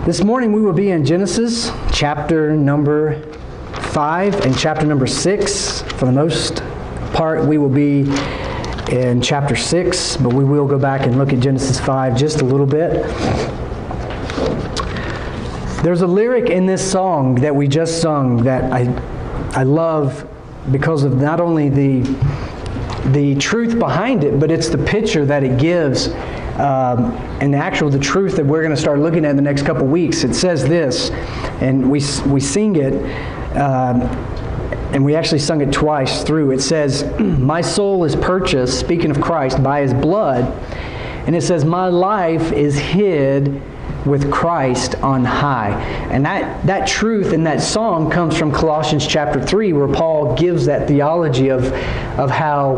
This morning we will be in Genesis chapter number 5 and chapter number 6. For the most part we will be in chapter 6, but we will go back and look at Genesis 5 just a little bit. There's a lyric in this song that we just sung that I love because of not only the truth behind it, but it's the picture that it gives. And the truth that we're going to start looking at in the next couple weeks. It says this, and we sing it, and we actually sung it twice through. It says, "My soul is purchased," speaking of Christ, "by His blood." And it says, "My life is hid with Christ on high." And that truth in that song comes from Colossians chapter 3, where Paul gives that theology of how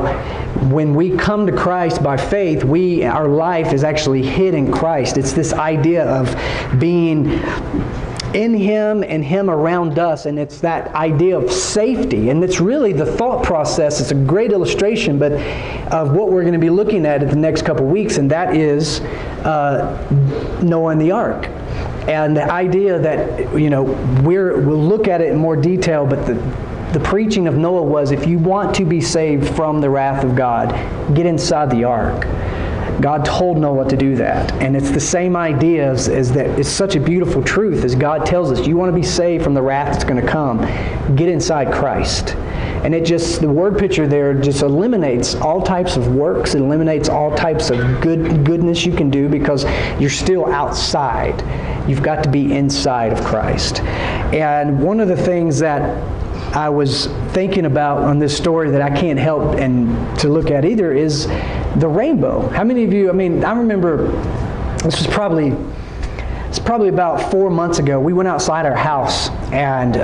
when we come to Christ by faith, our life is actually hid in Christ. It's this idea of being in Him and Him around us, and it's that idea of safety. And it's really the thought process. It's a great illustration, but of what we're going to be looking at the next couple weeks, and that is Noah and the ark. And the idea that, we'll look at it in more detail, but the preaching of Noah was, if you want to be saved from the wrath of God, get inside the ark. God told Noah to do that. And it's the same idea as that. It's such a beautiful truth as God tells us, you want to be saved from the wrath that's going to come, get inside Christ. And the word picture there just eliminates all types of works. It eliminates all types of goodness you can do because you're still outside. You've got to be inside of Christ. And one of the things that I was thinking about on this story that I can't help and to look at either is the rainbow. How many of you, I remember this was probably about 4 months ago. We went outside our house and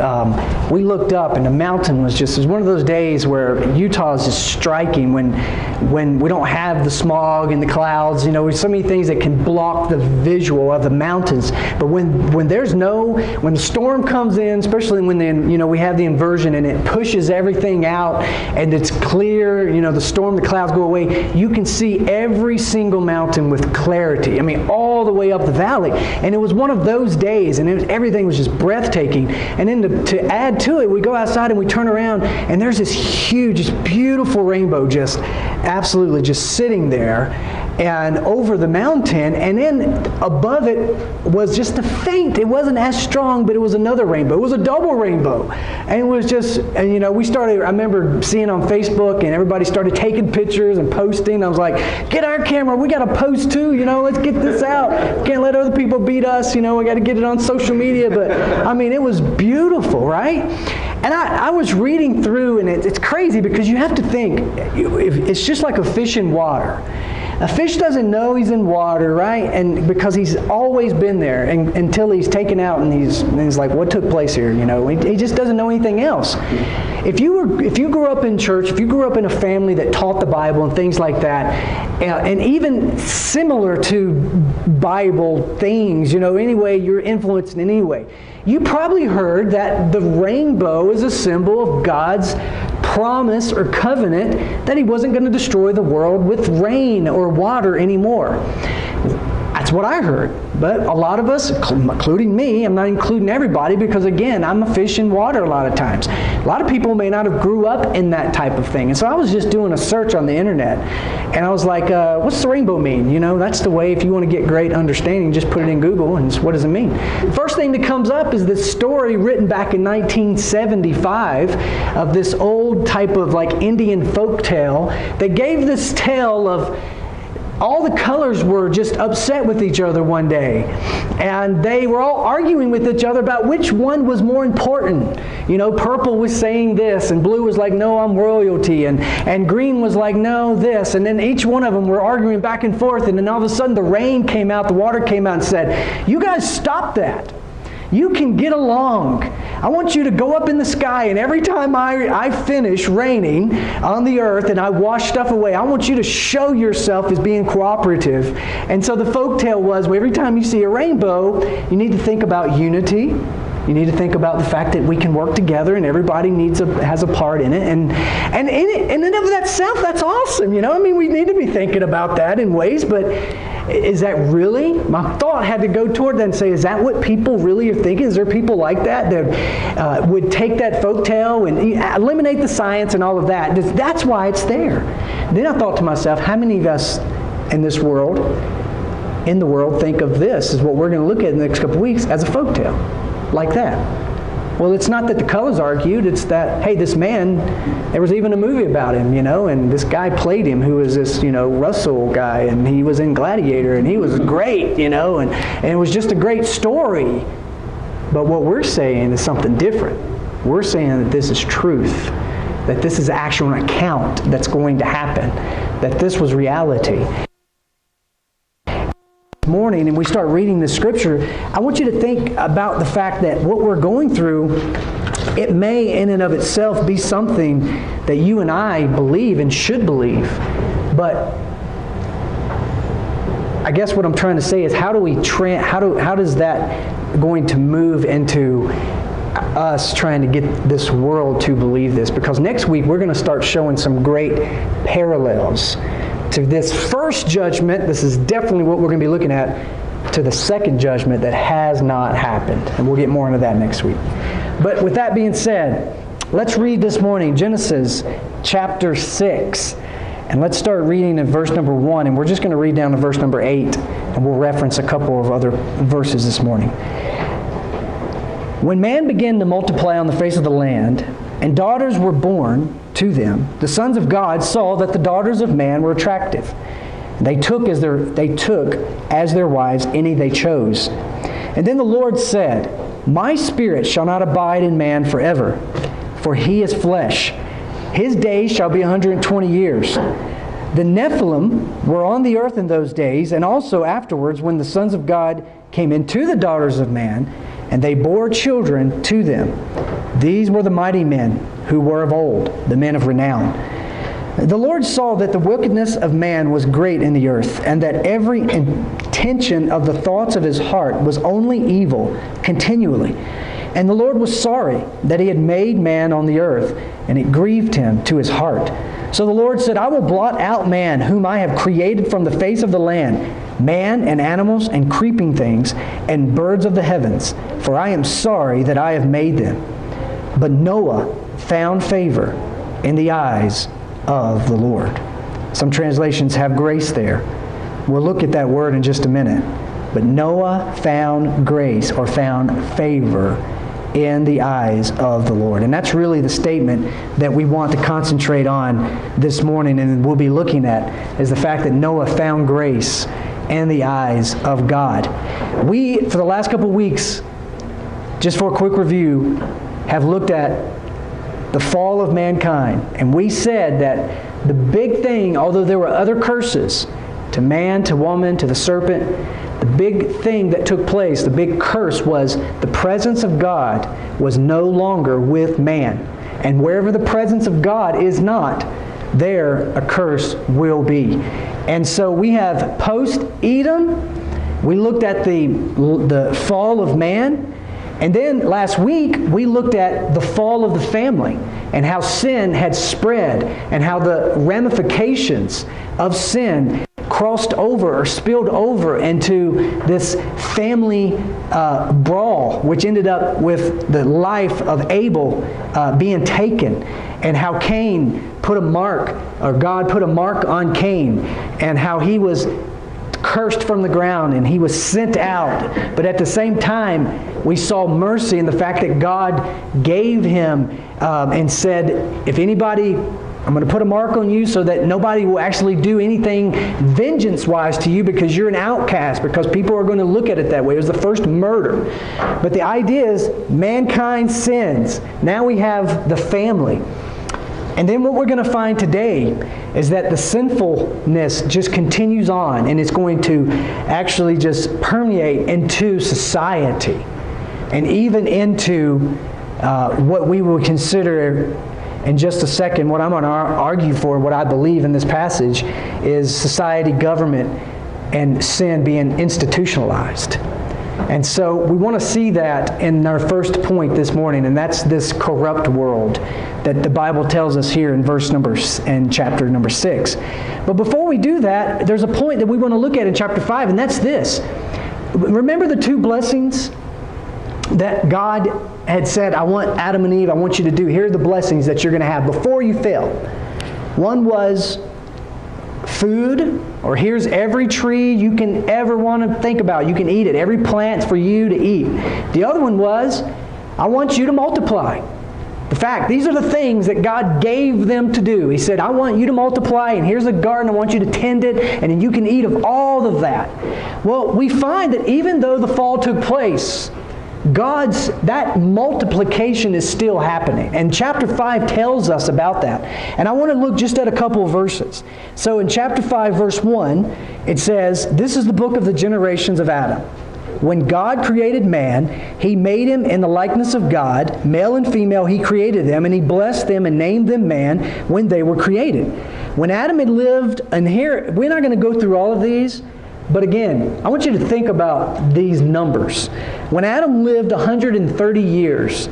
we looked up, and the mountain was one of those days where Utah is just striking when we don't have the smog and the clouds. There's so many things that can block the visual of the mountains. But when the storm comes in, especially when we have the inversion and it pushes everything out and it's clear, the clouds go away, you can see every single mountain with clarity. All the way up the valley. And it was one of those days, and everything was just breathtaking. And then to add to it, we go outside and we turn around, and there's this huge, just beautiful rainbow just absolutely just sitting there and over the mountain. And then above it was just a faint, it wasn't as strong, but it was another rainbow. It was a double rainbow. And it was just, I remember seeing on Facebook, and everybody started taking pictures and posting. I was like, get our camera, we got to post too, let's get this out. Can't let other people beat us, we got to get it on social media. But it was beautiful, right? And I was reading through, and it's crazy because you have to think, it's just like a fish in water. A fish doesn't know he's in water, right? And because he's always been there until he's taken out, and he's like, what took place here? He just doesn't know anything else. If you grew up in church, if you grew up in a family that taught the Bible and things like that, and even similar to Bible things, anyway, you're influenced in any way, you probably heard that the rainbow is a symbol of God's promise or covenant that He wasn't going to destroy the world with rain or water anymore. That's what I heard. But a lot of us, including me, I'm not including everybody because, again, I'm a fish in water a lot of times. A lot of people may not have grew up in that type of thing. And so I was just doing a search on the internet. And I was like, what's the rainbow mean? That's the way, if you want to get great understanding, just put it in Google and what does it mean? The first thing that comes up is this story written back in 1975 of this old type of Indian folk tale that gave this tale of all the colors were just upset with each other one day. And they were all arguing with each other about which one was more important. Purple was saying this, and blue was like, no, I'm royalty. And green was like, no, this. And then each one of them were arguing back and forth. And then all of a sudden the rain came out, the water came out and said, you guys stop that. You can get along. I want you to go up in the sky, and every time I finish raining on the earth and I wash stuff away, I want you to show yourself as being cooperative. And so the folktale was, every time you see a rainbow, you need to think about unity. You need to think about the fact that we can work together and everybody has a part in it. And in and of that self, that's awesome. awesome. I mean, we need to be thinking about that in ways, but is that really? My thought had to go toward that and say, is that what people really are thinking? Is there people like that would take that folktale and eliminate the science and all of that? That's why it's there. Then I thought to myself, how many of us in the world think of this as what we're going to look at in the next couple of weeks as a folktale like that? Well, it's not that the colors argued, it's that, hey, this man, there was even a movie about him, and this guy played him who was this, Russell guy, and he was in Gladiator, and he was great, and it was just a great story. But what we're saying is something different. We're saying that this is truth, that this is actual account that's going to happen, that this was reality. Morning and we start reading the scripture, I want you to think about the fact that what we're going through, it may in and of itself be something that you and I believe and should believe. But I guess what I'm trying to say is how does that going to move into us trying to get this world to believe this? Because next week we're going to start showing some great parallels to this first judgment. This is definitely what we're going to be looking at, to the second judgment that has not happened. And we'll get more into that next week. But with that being said, let's read this morning Genesis chapter 6. And let's start reading in verse number 1. And we're just going to read down to verse number 8. And we'll reference a couple of other verses this morning. When man began to multiply on the face of the land, and daughters were born to them, the sons of God saw that the daughters of man were attractive. They took as their wives any they chose. And then the Lord said, My spirit shall not abide in man forever, for he is flesh. His days shall be 120 years. The Nephilim were on the earth in those days, and also afterwards when the sons of God came into the daughters of man, and they bore children to them. These were the mighty men who were of old, the men of renown. The Lord saw that the wickedness of man was great in the earth, and that every intention of the thoughts of his heart was only evil continually. And the Lord was sorry that he had made man on the earth, and it grieved him to his heart. So the Lord said, I will blot out man, whom I have created from the face of the land, man and animals and creeping things and birds of the heavens, for I am sorry that I have made them. But Noah found favor in the eyes of the Lord. Some translations have grace there. We'll look at that word in just a minute. But Noah found grace, or found favor, in the eyes of the Lord. And that's really the statement that we want to concentrate on this morning, and we'll be looking at, is the fact that Noah found grace in the eyes of God. We, for the last couple of weeks, just for a quick review, have looked at the fall of mankind. And we said that the big thing, although there were other curses, to man, to woman, to the serpent, the big thing that took place, the big curse, was the presence of God was no longer with man. And wherever the presence of God is not, there a curse will be. And so we have post-Edom, we looked at the fall of man, and then last week we looked at the fall of the family and how sin had spread and how the ramifications of sin crossed over or spilled over into this family brawl, which ended up with the life of Abel being taken, and how Cain put a mark, or God put a mark on Cain, and how he was cursed from the ground and he was sent out. But at the same time, we saw mercy in the fact that God gave him and said, if anybody, I'm going to put a mark on you so that nobody will actually do anything vengeance-wise to you, because you're an outcast, because people are going to look at it that way. It was the first murder. But the idea is mankind sins. Now we have the family. And then what we're going to find today is that the sinfulness just continues on, and it's going to actually just permeate into society and even into what we will consider in just a second, what I'm going to argue for, what I believe in this passage, is society, government, and sin being institutionalized. And so we want to see that in our first point this morning, and that's this corrupt world that the Bible tells us here in chapter number 6. But before we do that, there's a point that we want to look at in chapter 5, and that's this. Remember the 2 blessings that God had said, I want Adam and Eve, I want you to do. Here are the blessings that you're going to have before you fail. One was food, or here's every tree you can ever want to think about. You can eat it. Every plant's for you to eat. The other one was, I want you to multiply. The fact, these are the things that God gave them to do. He said, I want you to multiply, and here's a garden, I want you to tend it, and then you can eat of all of that. Well, we find that even though the fall took place, that multiplication is still happening. And chapter 5 tells us about that. And I want to look just at a couple of verses. So in chapter 5, verse 1, it says, this is the book of the generations of Adam. When God created man, He made him in the likeness of God. Male and female, He created them, and He blessed them and named them man when they were created. When Adam had lived, and here, we're not going to go through all of these, but again, I want you to think about these numbers. When Adam lived 130 years,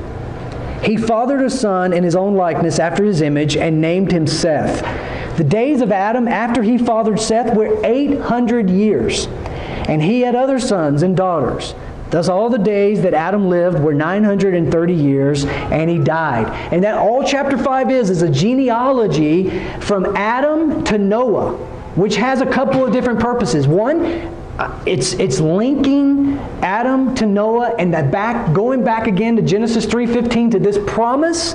he fathered a son in his own likeness after his image and named him Seth. The days of Adam after he fathered Seth were 800 years, and he had other sons and daughters. Thus all the days that Adam lived were 930 years, and he died. And that all chapter 5 is a genealogy from Adam to Noah, which has a couple of different purposes. One, it's linking Adam to Noah and going back again to Genesis 3:15 to this promise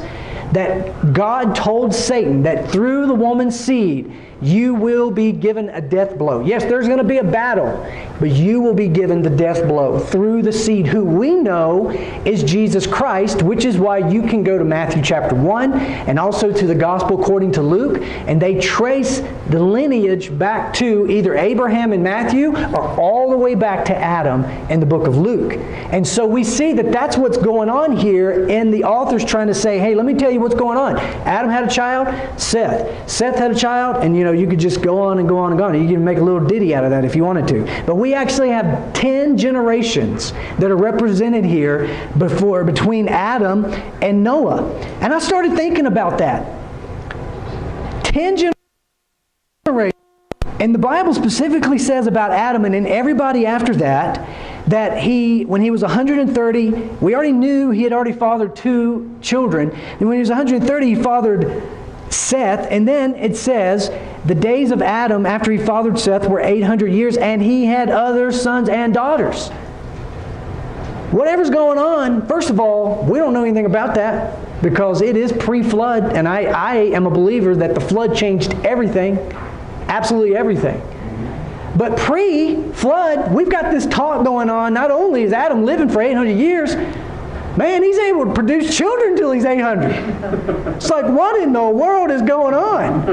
that God told Satan that through the woman's seed you will be given a death blow. Yes, there's going to be a battle, but you will be given the death blow through the seed, who we know is Jesus Christ, which is why you can go to Matthew chapter 1 and also to the Gospel according to Luke, and they trace the lineage back to either Abraham in Matthew or all the way back to Adam in the book of Luke. And so we see that that's what's going on here, and the author's trying to say, hey, let me tell you what's going on. Adam had a child, Seth. Seth had a child, and you could just go on and go on and go on. You can make a little ditty out of that if you wanted to. But we actually have 10 generations that are represented here between Adam and Noah. And I started thinking about that. 10 generations. And the Bible specifically says about Adam and then everybody after that when he was 130, we already knew he had already fathered 2 children. And when he was 130, he fathered Seth, and then it says the days of Adam after he fathered Seth were 800 years, and he had other sons and daughters. Whatever's going on, first of all, we don't know anything about that because it is pre-flood, and I am a believer that the flood changed everything, absolutely everything. But pre-flood, we've got this talk going on. Not only is Adam living for 800 years, man, he's able to produce children until he's 800. It's like, what in the world is going on?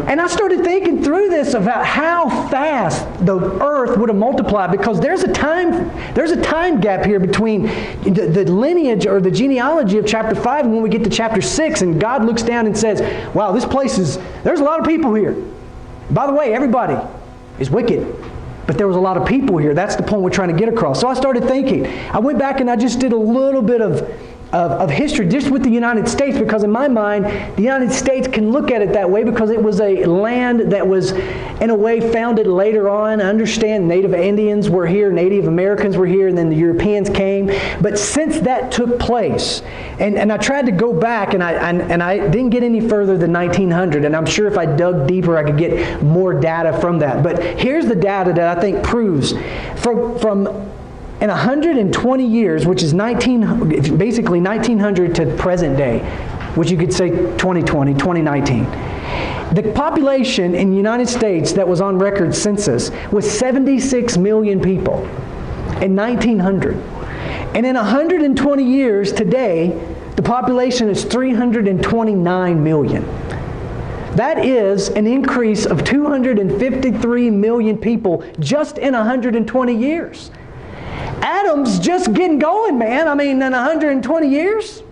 And I started thinking through this about how fast the earth would have multiplied, because there's a time gap here between the lineage or the genealogy of chapter 5 and when we get to chapter 6, and God looks down and says, wow, there's a lot of people here. By the way, everybody is wicked. But there was a lot of people here. That's the point we're trying to get across. So I started thinking. I went back and I just did a little bit of history just with the United States, because in my mind, the United States can look at it that way because it was a land that was, in a way, founded later on. I understand Native Indians were here, Native Americans were here, and then the Europeans came. But since that took place, and I tried to go back, and I didn't get any further than 1900, and I'm sure if I dug deeper, I could get more data from that. But here's the data that I think proves from in 120 years, which is basically 1900 to present day, which you could say 2020, 2019. The population in the United States that was on record census was 76 million people in 1900. And in 120 years today, the population is 329 million. That is an increase of 253 million people just in 120 years. Adam's just getting going, man. I mean, in 120 years.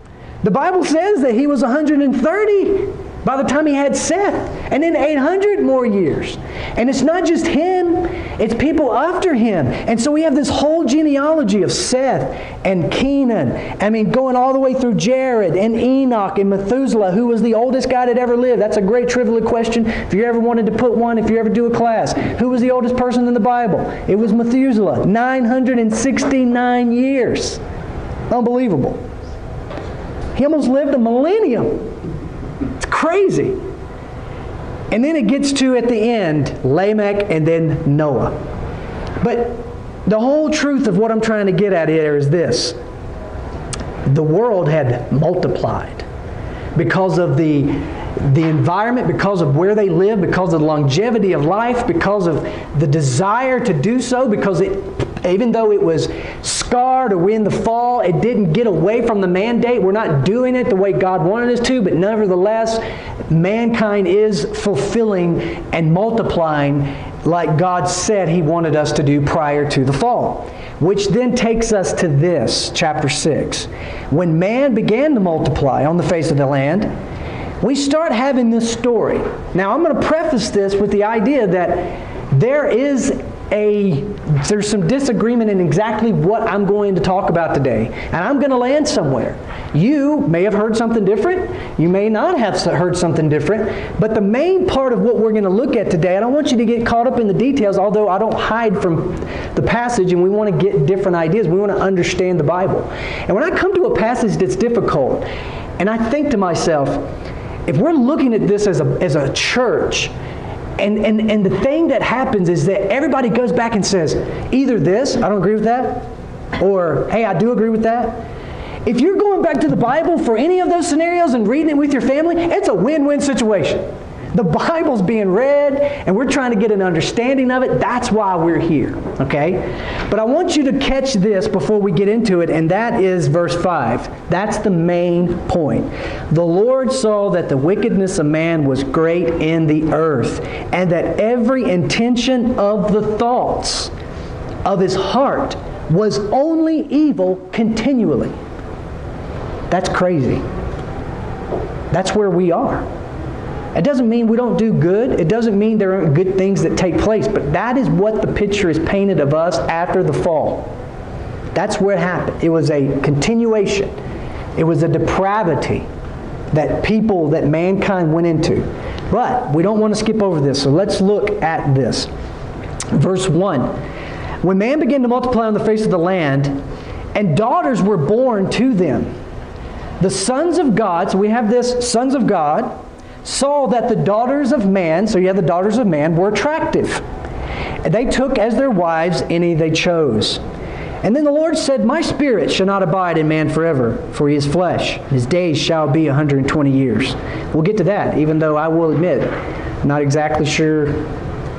The Bible says that he was 130 by the time he had Seth. And then 800 more years. And it's not just him, it's people after him. And so we have this whole genealogy of Seth and Kenan. I mean, going all the way through Jared and Enoch and Methuselah, who was the oldest guy that ever lived. That's a great trivial question. If you ever wanted to put one, if you ever do a class, who was the oldest person in the Bible? It was Methuselah, 969 years. Unbelievable. He almost lived a millennium. It's crazy. And then it gets to, at the end, Lamech and then Noah. But the whole truth of what I'm trying to get at here is this. The world had multiplied because of the environment, because of where they live, because of the longevity of life, because of the desire to do so, because even though it was scarred or in the fall, it didn't get away from the mandate. We're not doing it the way God wanted us to, but nevertheless, mankind is fulfilling and multiplying like God said He wanted us to do prior to the fall. Which then takes us to this, chapter 6. When man began to multiply on the face of the land, we start having this story. Now, I'm going to preface this with the idea that there's some disagreement in exactly what I'm going to talk about today. And I'm going to land somewhere. You may have heard something different. You may not have heard something different. But the main part of what we're going to look at today, I don't want you to get caught up in the details, although I don't hide from the passage and we want to get different ideas. We want to understand the Bible. And when I come to a passage that's difficult, and I think to myself, if we're looking at this as a church, and the thing that happens is that everybody goes back and says, either this, I don't agree with that, or, hey, I do agree with that. If you're going back to the Bible for any of those scenarios and reading it with your family, it's a win-win situation. The Bible's being read, and we're trying to get an understanding of it. That's why we're here, okay? But I want you to catch this before we get into it, and that is verse 5. That's the main point. The Lord saw that the wickedness of man was great in the earth, and that every intention of the thoughts of his heart was only evil continually. That's crazy. That's where we are. It doesn't mean we don't do good. It doesn't mean there aren't good things that take place. But that is what the picture is painted of us after the fall. That's where it happened. It was a continuation. It was a depravity that mankind went into. But we don't want to skip over this. So let's look at this. Verse 1. When man began to multiply on the face of the land, and daughters were born to them, the sons of God, so we have this, sons of God, saw that the daughters of man, so you have the daughters of man, were attractive. And they took as their wives any they chose. And then the Lord said, My spirit shall not abide in man forever, for he is flesh. His days shall be 120 years. We'll get to that, even though I will admit, I'm not exactly sure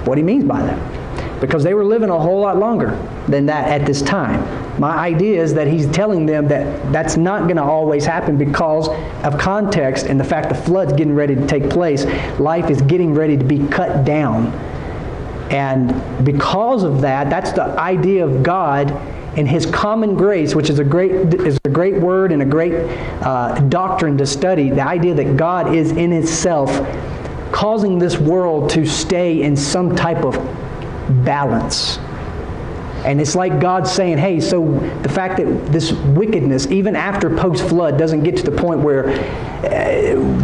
what he means by that. Because they were living a whole lot longer than that at this time. My idea is that he's telling them that that's not going to always happen because of context and the fact the flood's getting ready to take place. Life is getting ready to be cut down. And because of that, that's the idea of God and His common grace, which is a great word and a great doctrine to study. The idea that God is in Himself causing this world to stay in some type of balance. And it's like God saying, hey, so the fact that this wickedness, even after post-flood, doesn't get to the point where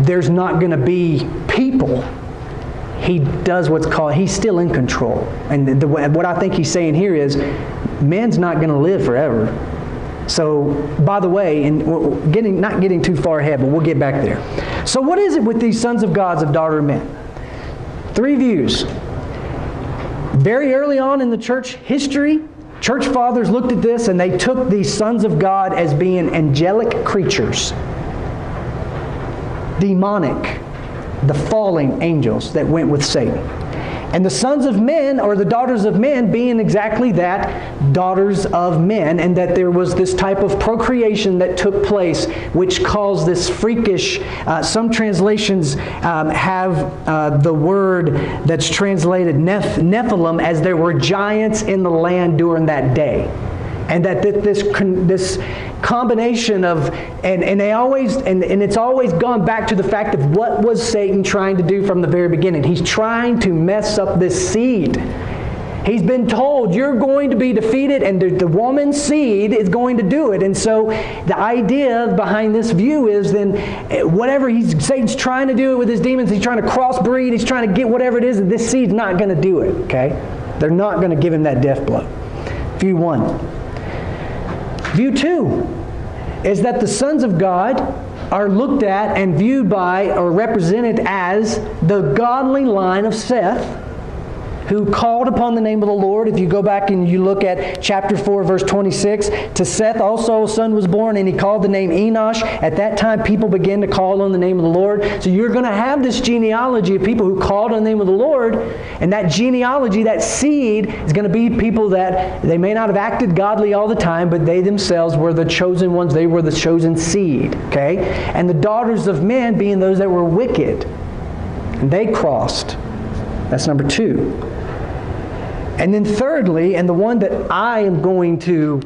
there's not going to be people. He does what's called, He's still in control. And what I think He's saying here is, man's not going to live forever. So, by the way, and we're not getting too far ahead, but we'll get back there. So what is it with these sons of gods of daughter of men? 3 views. Very early on in the church history, church fathers looked at this and they took these sons of God as being angelic creatures. Demonic. The falling angels that went with Satan. And the sons of men, or the daughters of men, being exactly that, daughters of men, and that there was this type of procreation that took place, which caused this freakish, some translations have the word that's translated Nephilim, as there were giants in the land during that day. And that this combination of, and they always, and it's always gone back to the fact of what was Satan trying to do from the very beginning. He's trying to mess up this seed. He's been told, you're going to be defeated, and the woman's seed is going to do it. And so the idea behind this view is then whatever Satan's trying to do it with his demons, he's trying to crossbreed, he's trying to get whatever it is, and this seed's not going to do it, okay? They're not going to give him that death blow. View 1. View 2 is that the sons of God are looked at and viewed by or represented as the godly line of Seth, who called upon the name of the Lord. If you go back and you look at chapter 4, verse 26, to Seth also a son was born, and he called the name Enosh. At that time, people began to call on the name of the Lord. So you're going to have this genealogy of people who called on the name of the Lord, and that genealogy, that seed, is going to be people that they may not have acted godly all the time, but they themselves were the chosen ones. They were the chosen seed, okay? And the daughters of men being those that were wicked. And they crossed. That's number 2. And then thirdly, and the one that I am going to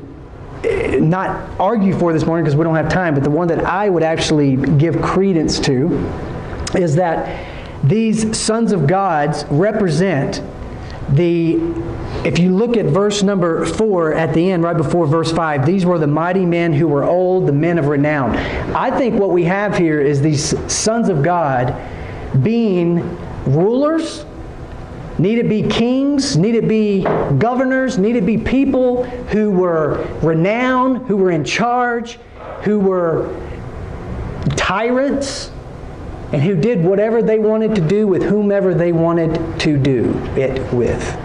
not argue for this morning because we don't have time, but the one that I would actually give credence to is that these sons of God represent if you look at verse number 4 at the end, right before verse 5, these were the mighty men who were old, the men of renown. I think what we have here is these sons of God being rulers, need it be kings, need it be governors, need it be people who were renowned, who were in charge, who were tyrants, and who did whatever they wanted to do with whomever they wanted to do it with.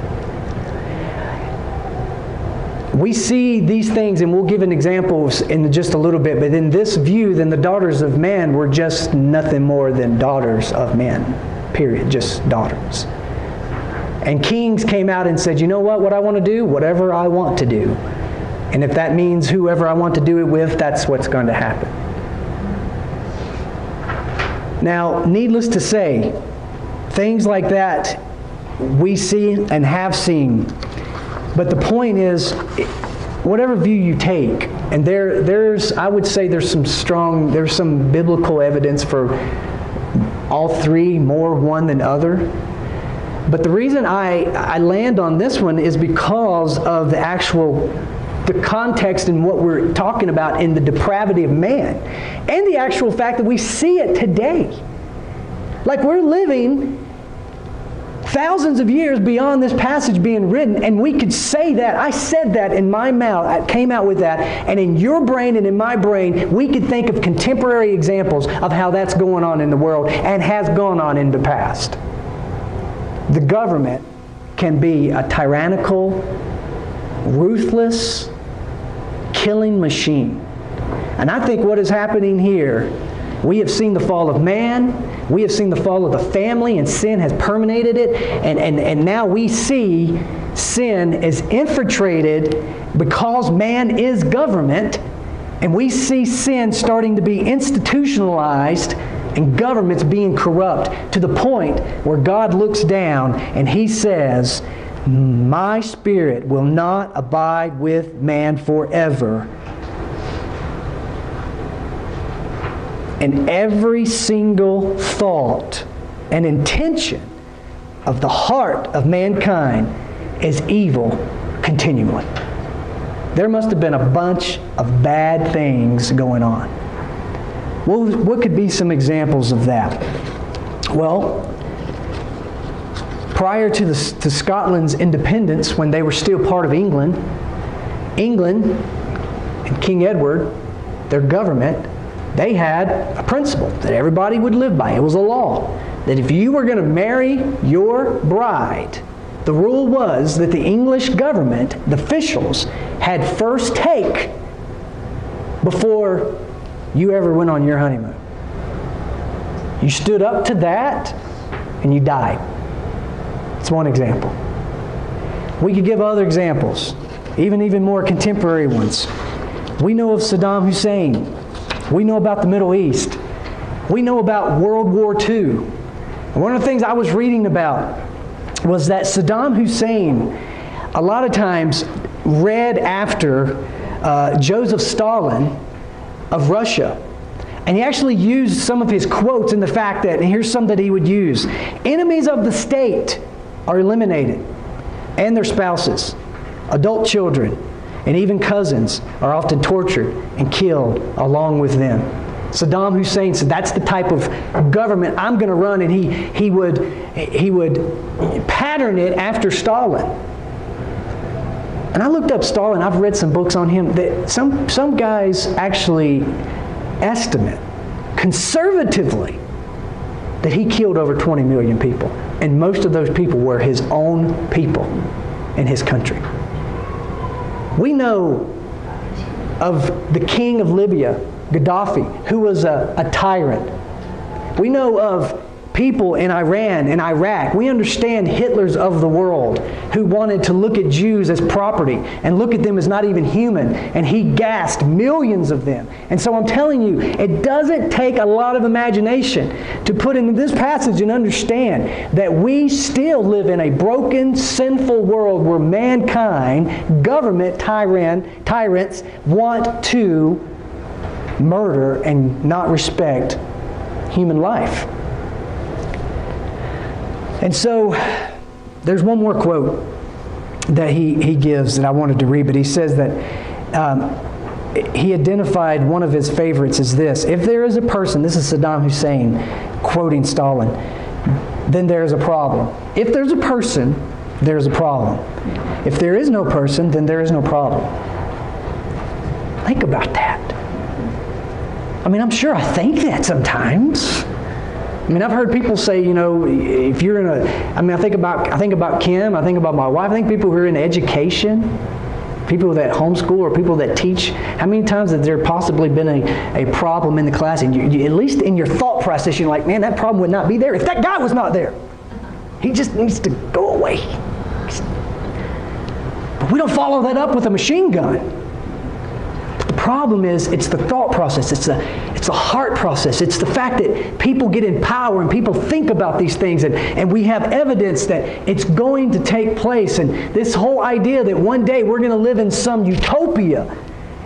We see these things, and we'll give an example in just a little bit, but in this view, then the daughters of man were just nothing more than daughters of men. Period. Just daughters. And kings came out and said, you know what I want to do? Whatever I want to do. And if that means whoever I want to do it with, that's what's going to happen. Now, needless to say, things like that we see and have seen. But the point is, whatever view you take, and I would say there's some biblical evidence for all three, more one than other. But the reason I land on this one is because of the context and what we're talking about in the depravity of man. And the actual fact that we see it today. Like we're living thousands of years beyond this passage being written, and we could say that. I said that in my mouth. I came out with that. And in your brain and in my brain, we could think of contemporary examples of how that's going on in the world and has gone on in the past. The government can be a tyrannical, ruthless, killing machine. And I think what is happening here, we have seen the fall of man, we have seen the fall of the family, and sin has permeated it, and now we see sin is infiltrated because man is government, and we see sin starting to be institutionalized and governments being corrupt to the point where God looks down and He says, my spirit will not abide with man forever. And every single thought and intention of the heart of mankind is evil continually. There must have been a bunch of bad things going on. Well, what could be some examples of that? Well, prior to Scotland's independence, when they were still part of England and King Edward, their government, they had a principle that everybody would live by. It was a law that if you were going to marry your bride, the rule was that the English government, the officials, had first take before you ever went on your honeymoon. You stood up to that and you died. It's one example. We could give other examples, even more contemporary ones. We know of Saddam Hussein. We know about the Middle East. We know about World War II. And one of the things I was reading about was that Saddam Hussein, a lot of times, read after Joseph Stalin of Russia. And he actually used some of his quotes in the fact that, and here's some that he would use, enemies of the state are eliminated, and their spouses, adult children, and even cousins are often tortured and killed along with them. Saddam Hussein said, that's the type of government I'm going to run, and he would pattern it after Stalin. And I looked up Stalin. I've read some books on him that some guys actually estimate conservatively that he killed over 20 million people. And most of those people were his own people in his country. We know of the king of Libya, Gaddafi, who was a tyrant. We know of people in Iran and Iraq. We understand Hitler's of the world, who wanted to look at Jews as property and look at them as not even human, and he gassed millions of them. And so I'm telling you, it doesn't take a lot of imagination to put into this passage and understand that we still live in a broken, sinful world where mankind, government tyrants want to murder and not respect human life. And so there's one more quote that he gives that I wanted to read, but he says that he identified one of his favorites as this: if there is a person, this is Saddam Hussein quoting Stalin, then there is a problem. If there's a person, there is a problem. If there is no person, then there is no problem. Think about that. I mean, I'm sure I think that sometimes. I mean, I've heard people say, you know, if you're in I think about Kim, I think about my wife, I think people who are in education, people that homeschool or people that teach, how many times has there possibly been a problem in the class, and you, at least in your thought process, you're like, man, that problem would not be there if that guy was not there. He just needs to go away. But we don't follow that up with a machine gun. The problem is, it's the thought process. It's the heart process. It's the fact that people get in power and people think about these things, and we have evidence that it's going to take place. And this whole idea that one day we're going to live in some utopia,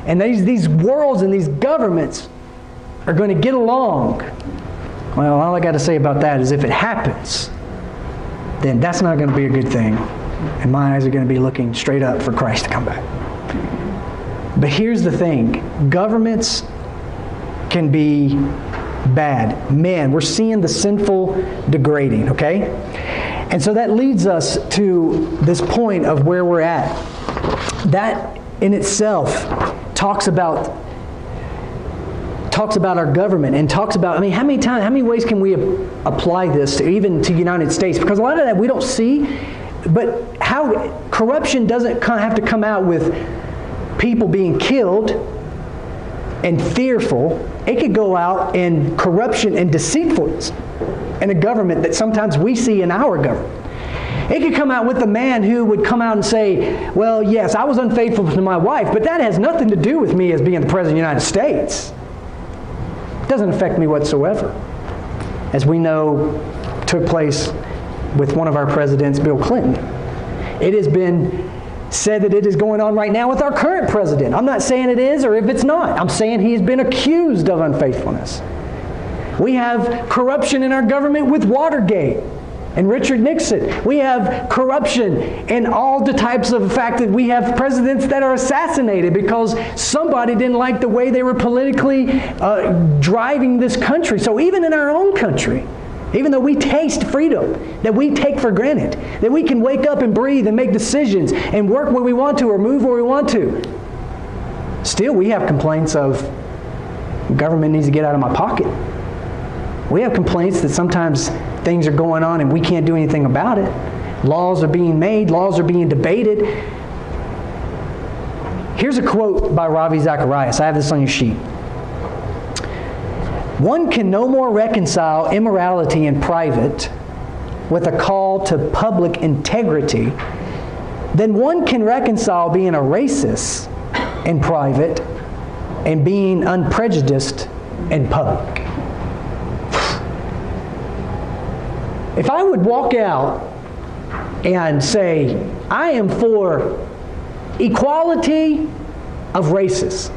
and these worlds and these governments are going to get along. Well, all I got to say about that is if it happens, then that's not going to be a good thing. And my eyes are going to be looking straight up for Christ to come back. But here's the thing. Governments can be bad. Man, we're seeing the sinful degrading, okay? And so that leads us to this point of where we're at. That in itself talks about our government and talks about, I mean, how many ways can we apply this to even to the United States? Because a lot of that we don't see, but how corruption doesn't have to come out with people being killed and fearful. It could go out in corruption and deceitfulness in a government that sometimes we see in our government. It could come out with a man who would come out and say, well, yes, I was unfaithful to my wife, but that has nothing to do with me as being the President of the United States. It doesn't affect me whatsoever. As we know, took place with one of our presidents, Bill Clinton. It has been said that it is going on right now with our current president. I'm not saying it is or if it's not. I'm saying he has been accused of unfaithfulness. We have corruption in our government with Watergate and Richard Nixon. We have corruption in all the types of fact that we have presidents that are assassinated because somebody didn't like the way they were politically driving this country. So even in our own country, even though we taste freedom that we take for granted, that we can wake up and breathe and make decisions and work where we want to or move where we want to, still we have complaints of government needs to get out of my pocket. We have complaints that sometimes things are going on and we can't do anything about it. Laws are being made, laws are being debated. Here's a quote by Ravi Zacharias. I have this on your sheet. One can no more reconcile immorality in private with a call to public integrity than one can reconcile being a racist in private and being unprejudiced in public. If I would walk out and say, I am for equality of races.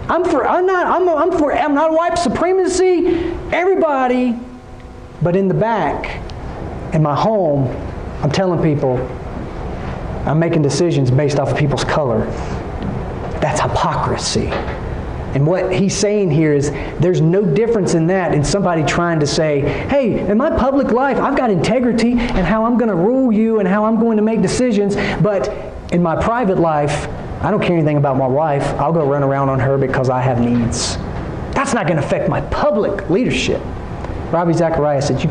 I'm not white supremacy, everybody. But in the back, in my home, I'm telling people, I'm making decisions based off of people's color. That's hypocrisy. And what he's saying here is there's no difference in that in somebody trying to say, hey, in my public life, I've got integrity and how I'm going to rule you and how I'm going to make decisions. But in my private life, I don't care anything about my wife. I'll go run around on her because I have needs. That's not going to affect my public leadership. Ravi Zacharias said, you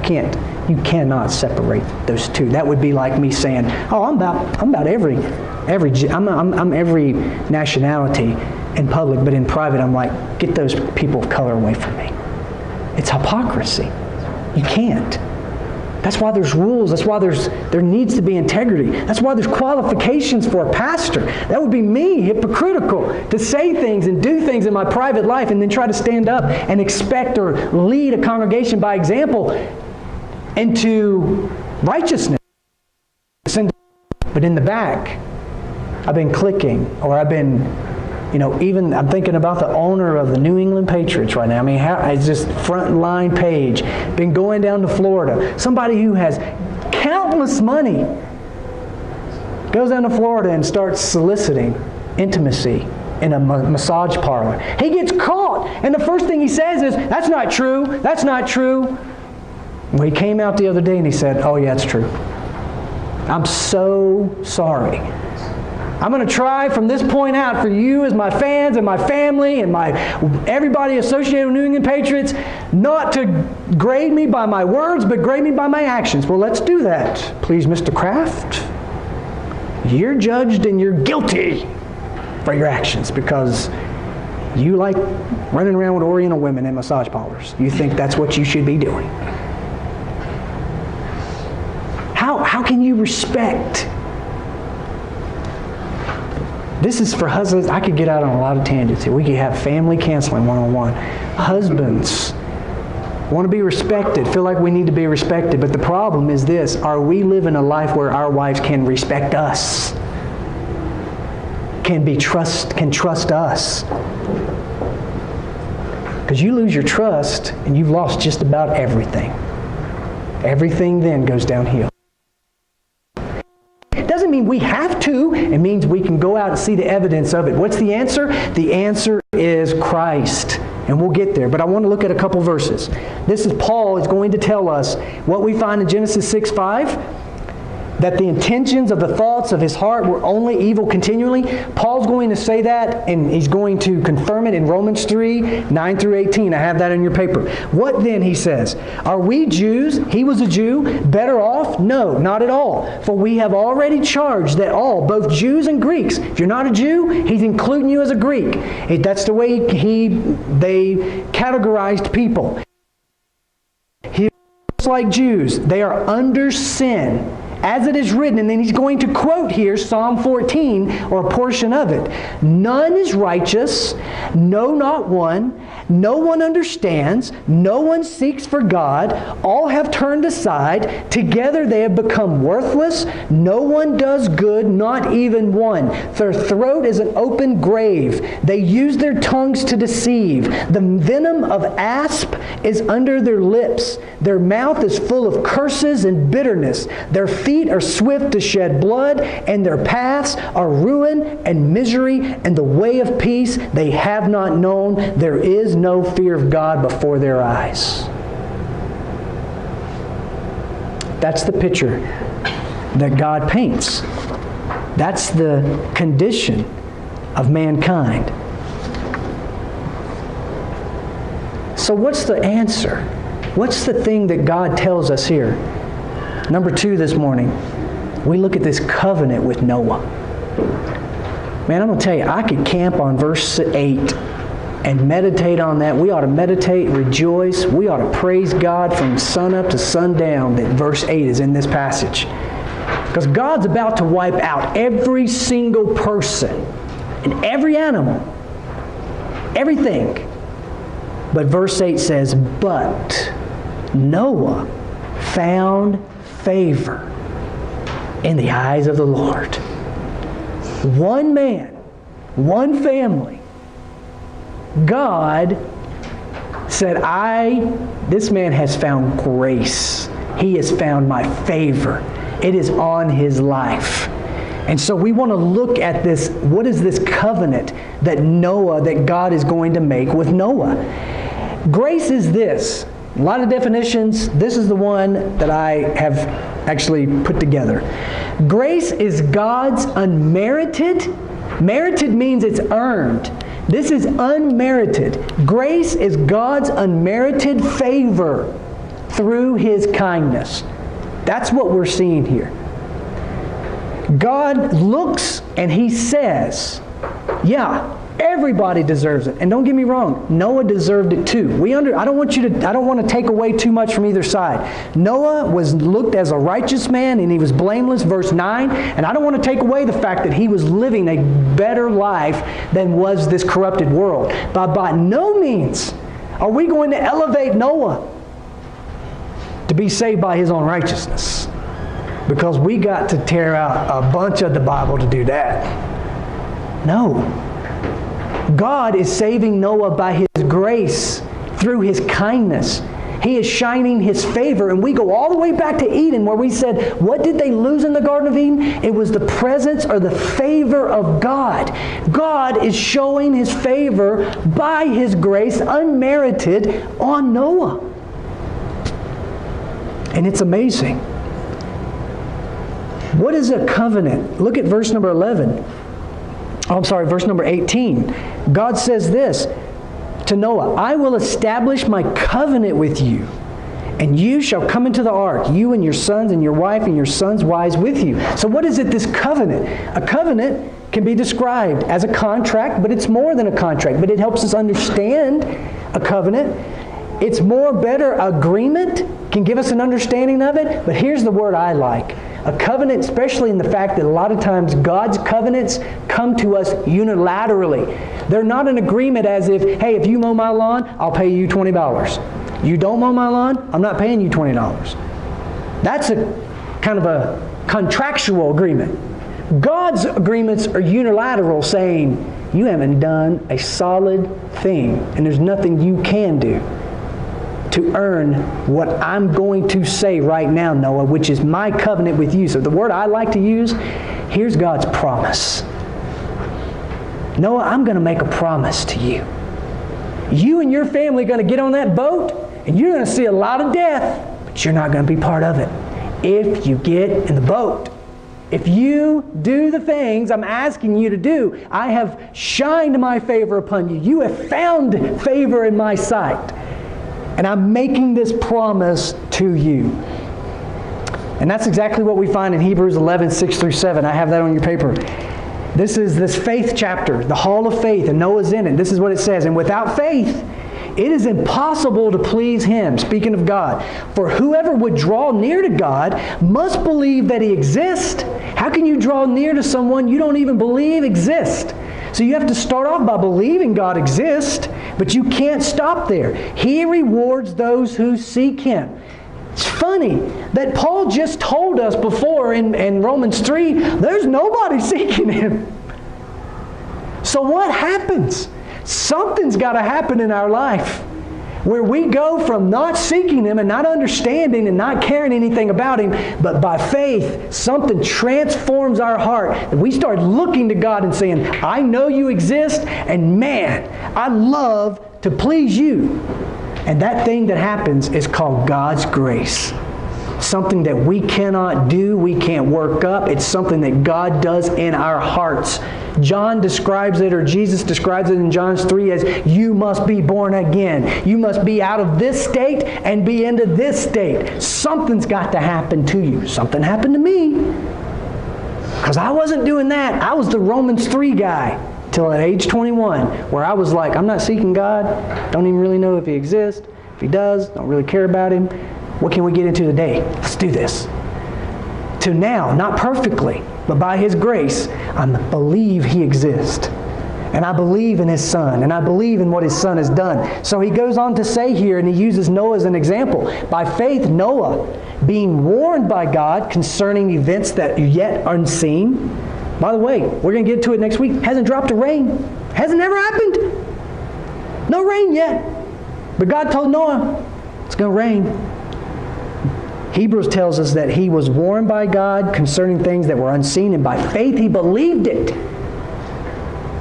cannot separate those two. That would be like me saying, oh, I'm about every nationality in public, but in private, I'm like, get those people of color away from me. It's hypocrisy. You can't. That's why there's rules. That's why there needs to be integrity. That's why there's qualifications for a pastor. That would be me, hypocritical, to say things and do things in my private life and then try to stand up and expect or lead a congregation by example into righteousness. But in the back, I've been clicking, or I've been, even I'm thinking about the owner of the New England Patriots right now. I mean, it's just front line page. Been going down to Florida. Somebody who has countless money goes down to Florida and starts soliciting intimacy in a massage parlor. He gets caught, and the first thing he says is, that's not true, that's not true. Well, he came out the other day and he said, oh yeah, it's true. I'm so sorry. I'm going to try from this point out for you as my fans and my family and everybody associated with New England Patriots not to grade me by my words, but grade me by my actions. Well, let's do that. Please, Mr. Kraft, you're judged and you're guilty for your actions because you like running around with Oriental women in massage parlors. You think that's what you should be doing. How can you respect? This is for husbands. I could get out on a lot of tangents here. We could have family counseling one-on-one. Husbands want to be respected, feel like we need to be respected. But the problem is this: are we living a life where our wives can respect us? Can trust us? Because you lose your trust and you've lost just about everything. Everything then goes downhill. It doesn't mean we have to. It means we can go out and see the evidence of it. What's the answer? The answer is Christ. And we'll get there. But I want to look at a couple verses. This is Paul is going to tell us what we find in Genesis 6:5. That the intentions of the thoughts of his heart were only evil continually. Paul's going to say that, and he's going to confirm it in Romans 3:9-18. I have that in your paper. What then, he says? Are we Jews? He was a Jew. Better off? No, not at all. For we have already charged that all, both Jews and Greeks, if you're not a Jew, he's including you as a Greek. That's the way they categorized people. He was like Jews. They are under sin. As it is written, and then he's going to quote here Psalm 14, or a portion of it. None is righteous, no, not one. No one understands. No one seeks for God. All have turned aside. Together they have become worthless. No one does good, not even one. Their throat is an open grave. They use their tongues to deceive. The venom of asp is under their lips. Their mouth is full of curses and bitterness. Their feet are swift to shed blood, and their paths are ruin and misery, and the way of peace they have not known. There is no fear of God before their eyes. That's the picture that God paints. That's the condition of mankind. So what's the answer? What's the thing that God tells us here? Number 2 this morning, we look at this covenant with Noah. Man, I'm going to tell you, I could camp on verse 8 and meditate on that. We ought to meditate, rejoice. We ought to praise God from sun up to sundown that verse 8 is in this passage. Because God's about to wipe out every single person and every animal, everything. But verse 8 says, but Noah found favor in the eyes of the Lord. One man one family, God said, this man has found grace. He has found my favor. It is on his life. And so we want to look at this. What is this covenant that God is going to make with Noah? Grace is this. A lot of definitions. This is the one that I have actually put together. Grace is God's unmerited. Merited means it's earned. This is unmerited. Grace is God's unmerited favor through His kindness. That's what we're seeing here. God looks and He says, yeah, everybody deserves it. And don't get me wrong, Noah deserved it too. I don't want to take away too much from either side. Noah was looked as a righteous man and he was blameless, verse 9. And I don't want to take away the fact that he was living a better life than was this corrupted world. But by no means are we going to elevate Noah to be saved by his own righteousness, because we got to tear out a bunch of the Bible to do that. No. God is saving Noah by His grace through His kindness. He is shining His favor. And we go all the way back to Eden, where we said, what did they lose in the Garden of Eden? It was the presence or the favor of God. God is showing His favor by His grace, unmerited, on Noah. And it's amazing. What is a covenant? Look at verse number 11. Verse number 18. God says this to Noah, I will establish my covenant with you, and you shall come into the ark, you and your sons and your wife and your sons' wives with you. So what is it, this covenant? A covenant can be described as a contract, but it's more than a contract. But it helps us understand a covenant. It's better agreement, can give us an understanding of it. But here's the word I like. A covenant, especially in the fact that a lot of times God's covenants come to us unilaterally. They're not an agreement as if, hey, if you mow my lawn, I'll pay you $20. You don't mow my lawn, I'm not paying you $20. That's a kind of a contractual agreement. God's agreements are unilateral, saying, you haven't done a solid thing, and there's nothing you can do to earn what I'm going to say right now, Noah, which is my covenant with you. So the word I like to use, here's God's promise. Noah, I'm going to make a promise to you. You and your family are going to get on that boat, and you're going to see a lot of death, but you're not going to be part of it if you get in the boat. If you do the things I'm asking you to do, I have shined my favor upon you. You have found favor in my sight. And I'm making this promise to you. And that's exactly what we find in Hebrews 11, 6 through 7. I have that on your paper. This is this faith chapter, the hall of faith, and Noah's in it. This is what it says. And without faith, it is impossible to please Him, speaking of God. For whoever would draw near to God must believe that He exists. How can you draw near to someone you don't even believe exists? So you have to start off by believing God exists, but you can't stop there. He rewards those who seek Him. It's funny that Paul just told us before in Romans 3, there's nobody seeking Him. So what happens? Something's got to happen in our life where we go from not seeking Him and not understanding and not caring anything about Him, but by faith, something transforms our heart. And we start looking to God and saying, I know you exist, and man, I love to please you. And that thing that happens is called God's grace. Something that we cannot do, we can't work up. It's something that God does in our hearts. John describes it, or Jesus describes it in John 3 as, you must be born again. You must be out of this state and be into this state. Something's got to happen to you. Something happened to me. Because I wasn't doing that. I was the Romans 3 guy till at age 21, where I was like, I'm not seeking God. Don't even really know if He exists. If He does, don't really care about Him. What can we get into today? Let's do this. To now, not perfectly, but by His grace, I believe He exists. And I believe in His Son. And I believe in what His Son has done. So he goes on to say here, and he uses Noah as an example. By faith, Noah, being warned by God concerning events that are yet unseen, By the way, we're going to get to it next week. Hasn't dropped a rain. Hasn't ever happened. No rain yet. But God told Noah, it's going to rain. Hebrews tells us that he was warned by God concerning things that were unseen, and by faith he believed it.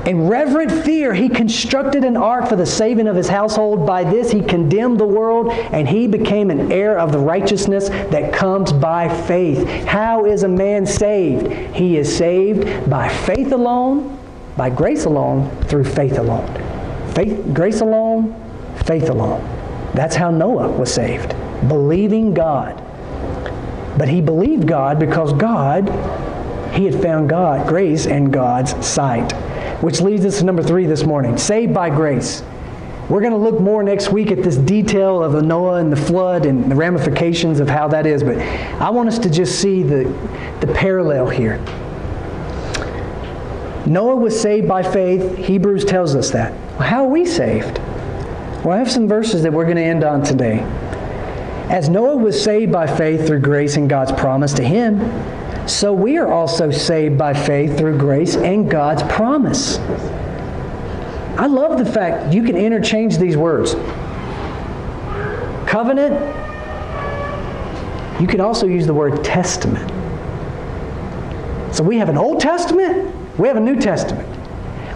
In reverent fear, he constructed an ark for the saving of his household. By this he condemned the world, and he became an heir of the righteousness that comes by faith. How is a man saved? He is saved by faith alone, by grace alone, through faith alone. Grace alone, faith alone. That's how Noah was saved, believing God. But he believed God because he had found grace in God's sight. Which leads us to number 3 this morning, saved by grace. We're going to look more next week at this detail of the Noah and the flood and the ramifications of how that is. But I want us to just see the parallel here. Noah was saved by faith. Hebrews tells us that. Well, how are we saved? Well, I have some verses that we're going to end on today. As Noah was saved by faith through grace and God's promise to him, so we are also saved by faith through grace and God's promise. I love the fact you can interchange these words. Covenant, you can also use the word testament. So we have an Old Testament, we have a New Testament.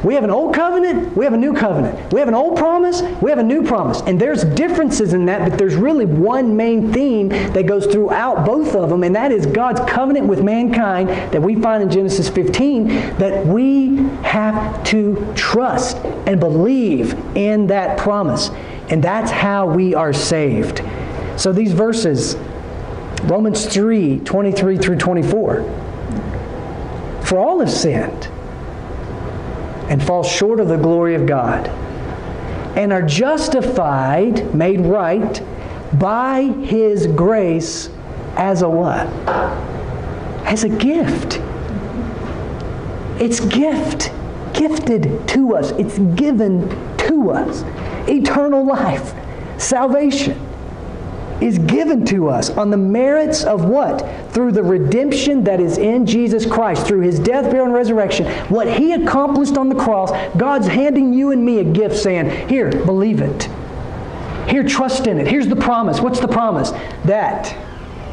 We have an old covenant, we have a new covenant. We have an old promise, we have a new promise. And there's differences in that, but there's really one main theme that goes throughout both of them, and that is God's covenant with mankind that we find in Genesis 15, that we have to trust and believe in that promise. And that's how we are saved. So these verses, Romans 3, 23 through 24. For all have sinned and fall short of the glory of God, and are justified, made right, by His grace as a what? As a gift. It's gifted to us. It's given to us. Eternal life, salvation is given to us on the merits of what? Through the redemption that is in Jesus Christ, through His death, burial, and resurrection. What He accomplished on the cross, God's handing you and me a gift saying, here, believe it. Here, trust in it. Here's the promise. What's the promise? That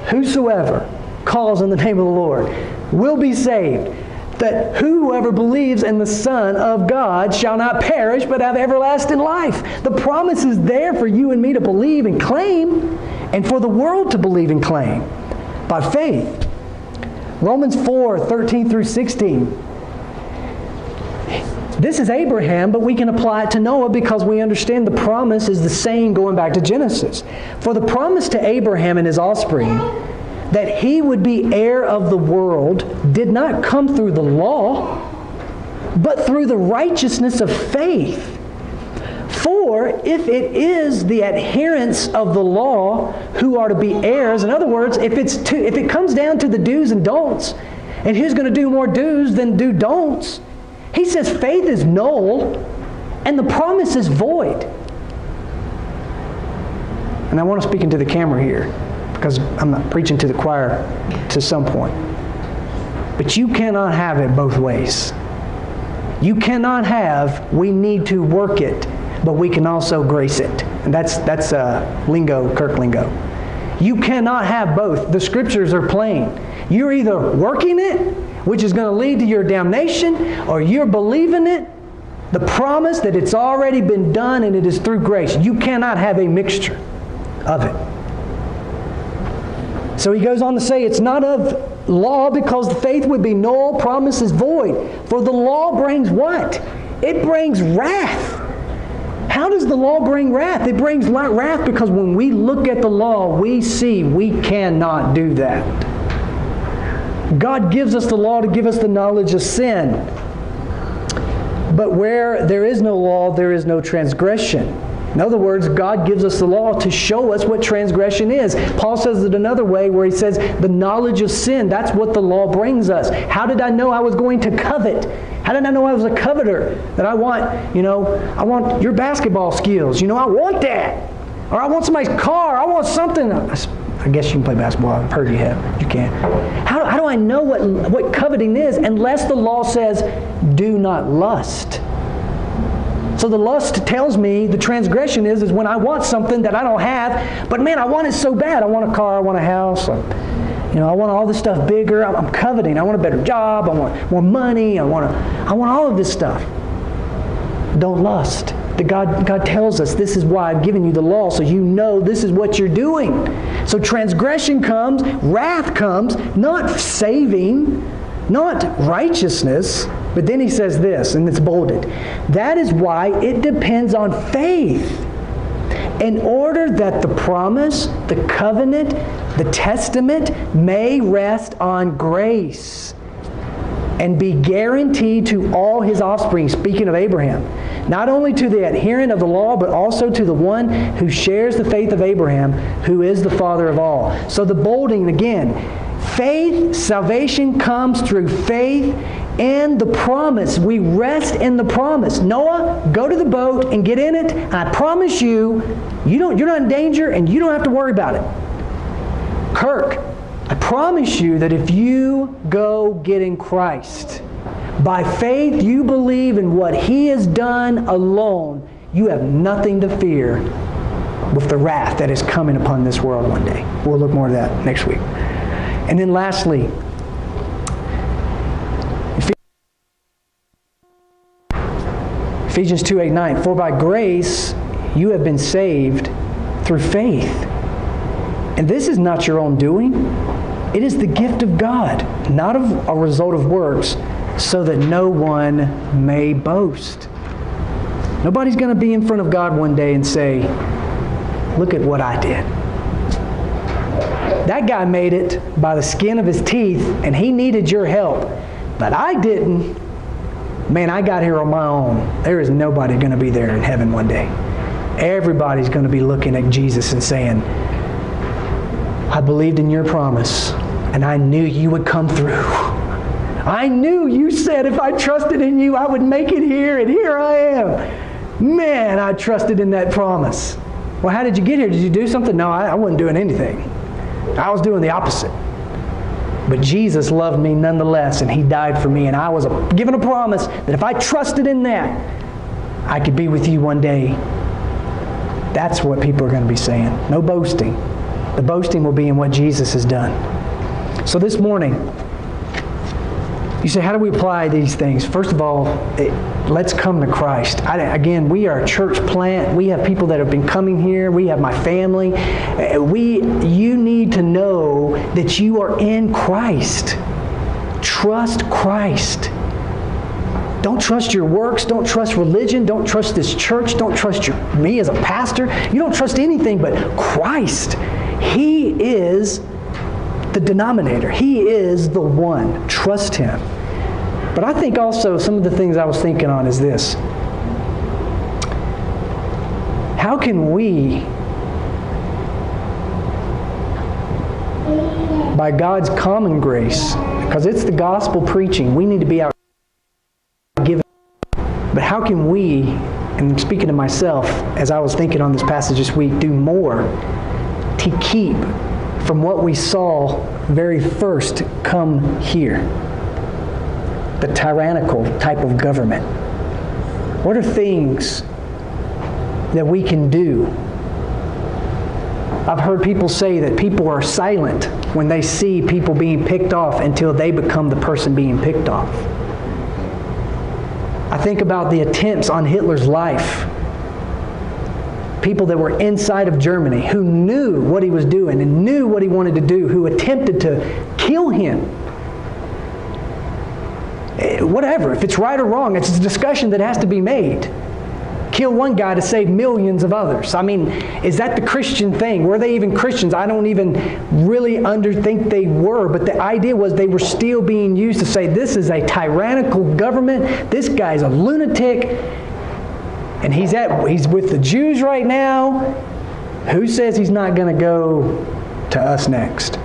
whosoever calls on the name of the Lord will be saved. That whoever believes in the Son of God shall not perish but have everlasting life. The promise is there for you and me to believe and claim, and for the world to believe and claim by faith. Romans 4, 13 through 16. This is Abraham, but we can apply it to Noah because we understand the promise is the same going back to Genesis. For the promise to Abraham and his offspring that he would be heir of the world did not come through the law, but through the righteousness of faith. For if it is the adherents of the law who are to be heirs, in other words, if it comes down to the do's and don'ts, and who's going to do more do's than do don'ts, he says faith is null and the promise is void. And I want to speak into the camera here, because I'm not preaching to the choir to some point. But you cannot have it both ways. You cannot have, we need to work it, but we can also grace it. And that's lingo, Kirk lingo. You cannot have both. The Scriptures are plain. You're either working it, which is going to lead to your damnation, or you're believing it, the promise that it's already been done and it is through grace. You cannot have a mixture of it. So he goes on to say it's not of law because the faith would be null, promise is void. For the law brings what? It brings wrath. How does the law bring wrath? It brings wrath because when we look at the law, we see we cannot do that. God gives us the law to give us the knowledge of sin. But where there is no law, there is no transgression. In other words, God gives us the law to show us what transgression is. Paul says it another way where he says the knowledge of sin, that's what the law brings us. How did I know I was going to covet? How did I know I was a coveter? That I want your basketball skills. I want that. Or I want somebody's car. I want something. I guess you can play basketball. I've heard you have. You can. How do I know what coveting is unless the law says, do not lust? So the lust tells me the transgression is when I want something that I don't have, but man, I want it so bad. I want a car, I want a house, I want all this stuff bigger. I'm coveting. I want a better job. I want more money. I want all of this stuff. Don't lust. God tells us this is why I've given you the law, so you know this is what you're doing. So transgression comes, wrath comes, not saving, not righteousness. But then he says this, and it's bolded. That is why it depends on faith, in order that the promise, the covenant, the testament may rest on grace and be guaranteed to all his offspring, speaking of Abraham. Not only to the adherent of the law, but also to the one who shares the faith of Abraham, who is the father of all. So the bolding again, faith, salvation comes through faith and the promise. We rest in the promise. Noah, go to the boat and get in it. And I promise you, you're not in danger and you don't have to worry about it. Kirk, I promise you that if you go get in Christ, by faith you believe in what He has done alone, you have nothing to fear with the wrath that is coming upon this world one day. We'll look more at that next week. And then lastly, Ephesians 2:8-9, for by grace you have been saved through faith. And this is not your own doing. It is the gift of God, not of a result of works, so that no one may boast. Nobody's going to be in front of God one day and say, look at what I did. That guy made it by the skin of his teeth, and he needed your help. But I didn't. Man, I got here on my own. There is nobody going to be there in heaven one day. Everybody's going to be looking at Jesus and saying, I believed in your promise, and I knew you would come through. I knew you said if I trusted in you, I would make it here, and here I am. Man, I trusted in that promise. Well, how did you get here? Did you do something? No, I wasn't doing anything. I was doing the opposite. But Jesus loved me nonetheless, and He died for me, and I was given a promise that if I trusted in that, I could be with you one day. That's what people are going to be saying. No boasting. The boasting will be in what Jesus has done. So this morning, you say, how do we apply these things? First of all, let's come to Christ. Again, we are a church plant. We have people that have been coming here. We have my family. You need to know that you are in Christ. Trust Christ. Don't trust your works. Don't trust religion. Don't trust this church. Don't trust me as a pastor. You don't trust anything but Christ. He is the denominator. He is the one. Trust Him. But I think also some of the things I was thinking on is this. How can we, by God's common grace, because it's the gospel preaching, we need to be out giving. But how can we, and I'm speaking to myself as I was thinking on this passage this week, do more to keep from what we saw very first come here? The tyrannical type of government. What are things that we can do? I've heard people say that people are silent when they see people being picked off until they become the person being picked off. I think about the attempts on Hitler's life. People that were inside of Germany who knew what he was doing and knew what he wanted to do, who attempted to kill him. Whatever, if it's right or wrong, it's a discussion that has to be made. Kill one guy to save millions of others. I mean, is that the Christian thing? Were they even Christians? I don't even really think they were, but the idea was they were still being used to say this is a tyrannical government, this guy's a lunatic, and he's with the Jews right now. Who says he's not going to go to us next?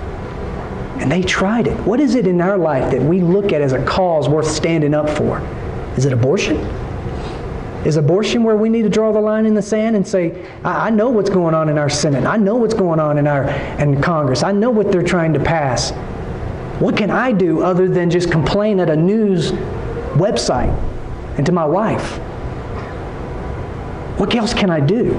And they tried it. What is it in our life that we look at as a cause worth standing up for? Is it abortion? Is abortion where we need to draw the line in the sand and say, I know what's going on in our Senate. I know what's going on in Congress. I know what they're trying to pass. What can I do other than just complain at a news website and to my wife? What else can I do?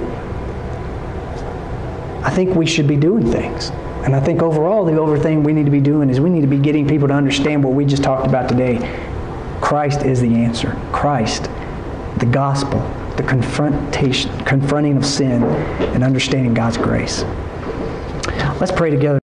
I think we should be doing things. And I think overall, the other thing we need to be doing is we need to be getting people to understand what we just talked about today. Christ is the answer. Christ, the gospel, the confronting of sin, and understanding God's grace. Let's pray together.